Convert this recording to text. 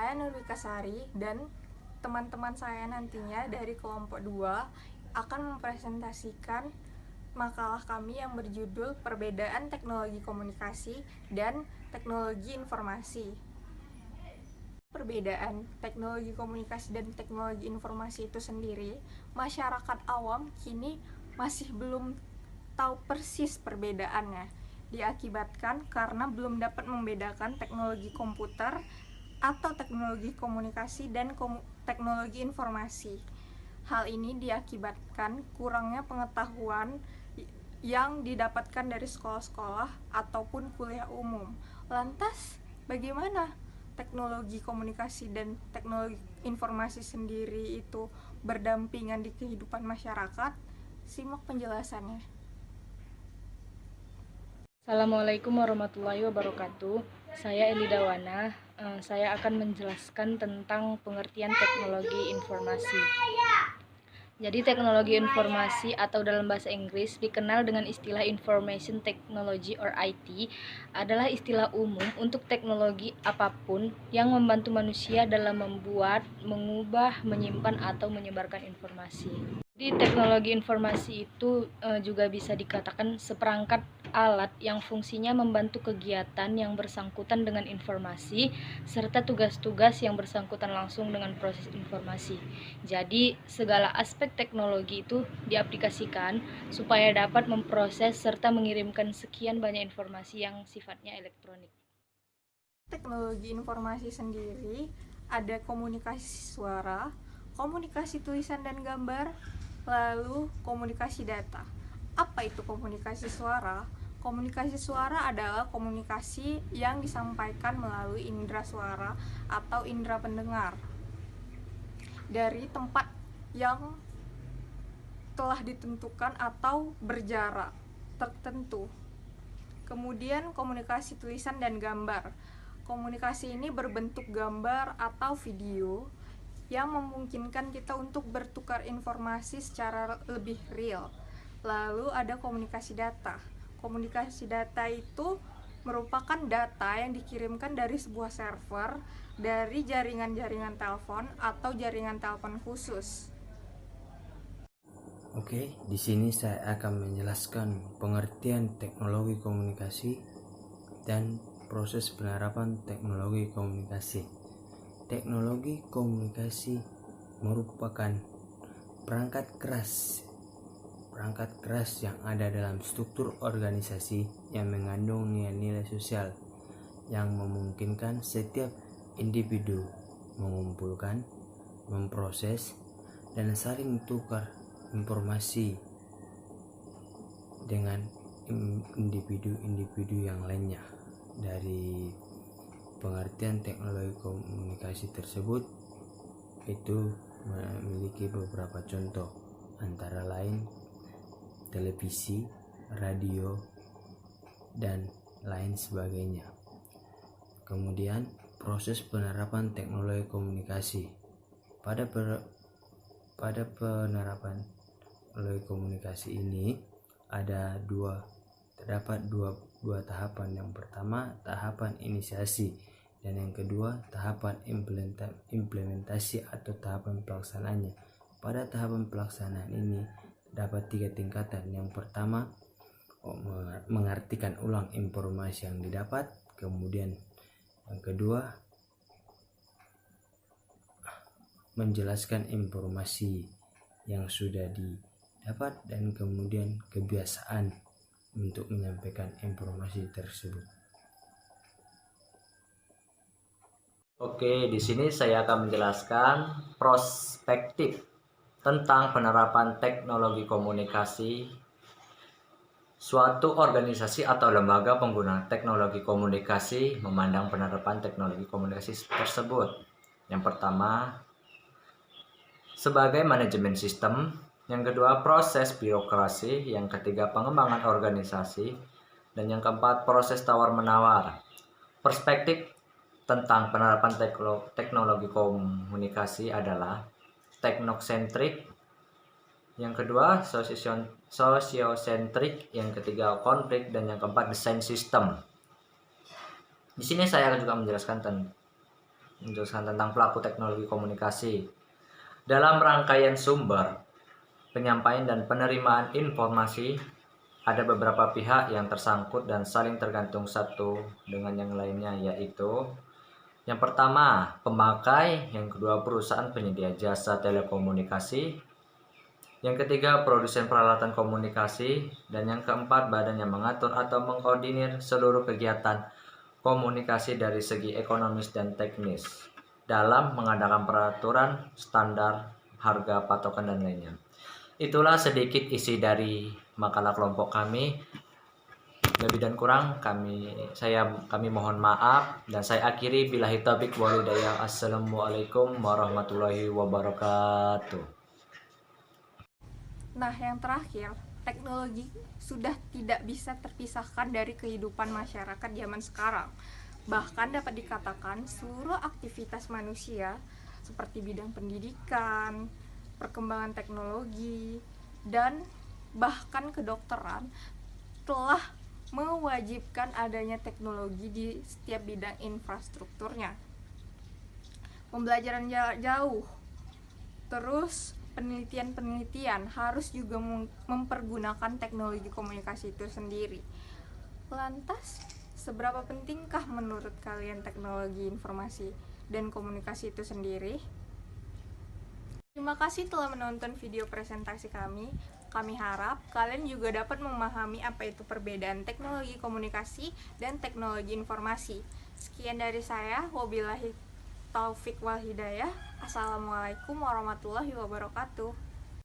Saya Nurwika Sari dan teman-teman saya nantinya dari kelompok 2 akan mempresentasikan makalah kami yang berjudul Perbedaan Teknologi Komunikasi dan Teknologi Informasi. Perbedaan teknologi komunikasi dan teknologi informasi itu sendiri, masyarakat awam kini masih belum tahu persis perbedaannya, diakibatkan karena belum dapat membedakan teknologi komputer atau teknologi komunikasi dan teknologi informasi. Hal ini diakibatkan kurangnya pengetahuan yang didapatkan dari sekolah-sekolah ataupun kuliah umum. Lantas, bagaimana teknologi komunikasi dan teknologi informasi sendiri itu berdampingan di kehidupan masyarakat? Simak penjelasannya. Assalamualaikum warahmatullahi wabarakatuh. Saya Eli Dawana. Saya akan menjelaskan tentang pengertian teknologi informasi. Jadi teknologi informasi atau dalam bahasa Inggris dikenal dengan istilah Information Technology or IT adalah istilah umum untuk teknologi apapun yang membantu manusia dalam membuat, mengubah, menyimpan atau menyebarkan informasi. Di teknologi informasi itu juga bisa dikatakan seperangkat alat yang fungsinya membantu kegiatan yang bersangkutan dengan informasi serta tugas-tugas yang bersangkutan langsung dengan proses informasi. Jadi segala aspek teknologi itu diaplikasikan supaya dapat memproses serta mengirimkan sekian banyak informasi yang sifatnya elektronik. Teknologi informasi sendiri ada komunikasi suara, komunikasi tulisan dan gambar, lalu komunikasi data. Apa itu komunikasi suara? Komunikasi suara adalah komunikasi yang disampaikan melalui indera suara atau indera pendengar dari tempat yang telah ditentukan atau berjarak tertentu. Kemudian komunikasi tulisan dan gambar. Komunikasi ini berbentuk gambar atau video yang memungkinkan kita untuk bertukar informasi secara lebih real. Lalu ada komunikasi data. Komunikasi data itu merupakan data yang dikirimkan dari sebuah server dari jaringan-jaringan telepon atau jaringan telepon khusus. Oke, di sini saya akan menjelaskan pengertian teknologi komunikasi dan proses penerapan teknologi komunikasi. Teknologi komunikasi merupakan perangkat keras yang ada dalam struktur organisasi yang mengandung nilai-nilai sosial yang memungkinkan setiap individu mengumpulkan, memproses, dan saling tukar informasi dengan individu-individu yang lainnya. Dari pengertian teknologi komunikasi tersebut itu memiliki beberapa contoh, antara lain televisi, radio, dan lain sebagainya. Kemudian proses penerapan teknologi komunikasi. Pada penerapan teknologi komunikasi ini terdapat dua tahapan. Yang pertama tahapan inisiasi dan yang kedua tahapan implementasi atau tahapan pelaksanaannya. Pada tahapan pelaksanaan ini dapat 3 tingkatan. Yang pertama mengartikan ulang informasi yang didapat, kemudian yang kedua menjelaskan informasi yang sudah didapat, dan kemudian kebiasaan untuk menyampaikan informasi tersebut. Oke, di sini saya akan menjelaskan perspektif tentang penerapan teknologi komunikasi. Suatu organisasi atau lembaga pengguna teknologi komunikasi memandang penerapan teknologi komunikasi tersebut. Yang pertama, sebagai manajemen sistem. Yang kedua, proses birokrasi. Yang ketiga, pengembangan organisasi. Dan yang keempat, proses tawar-menawar. Perspektif tentang penerapan teknologi komunikasi adalah teknosentrik, yang kedua sosiosentrik, yang ketiga konflik, dan yang keempat desain sistem. Di sini saya akan juga menjelaskan menjelaskan tentang pelaku teknologi komunikasi. Dalam rangkaian sumber, penyampaian dan penerimaan informasi, ada beberapa pihak yang tersangkut dan saling tergantung satu dengan yang lainnya, yaitu yang pertama, pemakai, yang kedua, perusahaan penyedia jasa telekomunikasi, yang ketiga, produsen peralatan komunikasi, dan yang keempat, badan yang mengatur atau mengkoordinir seluruh kegiatan komunikasi dari segi ekonomis dan teknis dalam mengadakan peraturan, standar, harga, patokan, dan lainnya. Itulah sedikit isi dari makalah kelompok kami. Lebih dan kurang kami mohon maaf, dan saya akhiri billahi taufiq wal hidayah. Assalamualaikum warahmatullahi wabarakatuh. Nah, yang terakhir, teknologi sudah tidak bisa terpisahkan dari kehidupan masyarakat zaman sekarang. Bahkan dapat dikatakan seluruh aktivitas manusia seperti bidang pendidikan, perkembangan teknologi, dan bahkan kedokteran telah mewajibkan adanya teknologi di setiap bidang infrastrukturnya. Pembelajaran jarak jauh, terus penelitian harus juga mempergunakan teknologi komunikasi itu sendiri. Lantas, seberapa pentingkah menurut kalian teknologi informasi dan komunikasi itu sendiri? Terima kasih telah menonton video presentasi kami. Kami harap kalian juga dapat memahami apa itu perbedaan teknologi komunikasi dan teknologi informasi. Sekian dari saya, wabillahi taufik wal hidayah. Assalamualaikum warahmatullahi wabarakatuh.